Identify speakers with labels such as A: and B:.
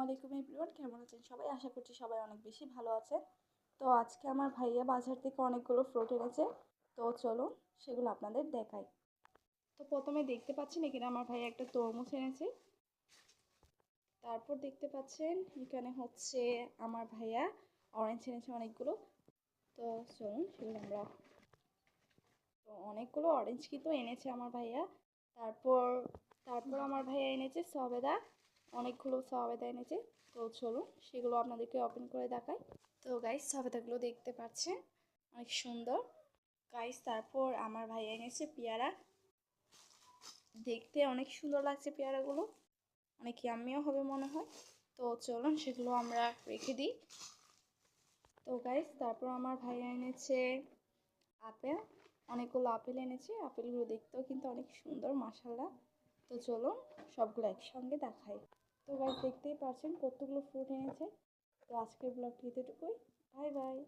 A: আলাইকুম এভরিওয়ান, কেমন আছেন সবাই? আশা করছি সবাই অনেক বেশি ভালো আছেন। তো আজকে আমার ভাইয়া বাজার থেকে অনেকগুলো ফ্রুট এনেছে। তো চলুন সেগুলো আপনাদের দেখাই। তো প্রথমে দেখতে পাচ্ছেন এখানে আমার ভাইয়া একটা তরমুজ এনেছে। তারপর দেখতে পাচ্ছেন এখানে হচ্ছে আমার ভাইয়া অরেঞ্জ এনেছে অনেকগুলো। তো চলুন সেগুলো অনেকগুলো অরেঞ্জ কিন্তু এনেছে আমার ভাইয়া। তারপর তারপর আমার ভাইয়া এনেছে সবেদা, অনেকগুলো সবেদা এনেছে। তো চলুন সেগুলো আপনাদেরকে ওপেন করে দেখাই। তো গাইস, সবেদাগুলো দেখতে পাচ্ছেন অনেক সুন্দর। গাইস, তারপর আমার ভাইয়া এনেছে পেয়ারা, দেখতে অনেক সুন্দর লাগছে পেয়ারাগুলো, অনেক ইয়াম্মিও হবে মনে হয়। তো চলুন সেগুলো আমরা রেখে দিই। তো গাইস, তারপর আমার ভাইয়া এনেছে আপেল, অনেকগুলো আপেল এনেছে। আপেলগুলো দেখতেও কিন্তু অনেক সুন্দর, মাশাআল্লাহ। তো চলুন সবগুলো একসঙ্গে দেখাই। তো গাইস, দেখতেই পাচ্ছেন কতগুলো ফ্রুট এনেছে। তো আজকের ব্লগটি এতটুকুই। Bye bye.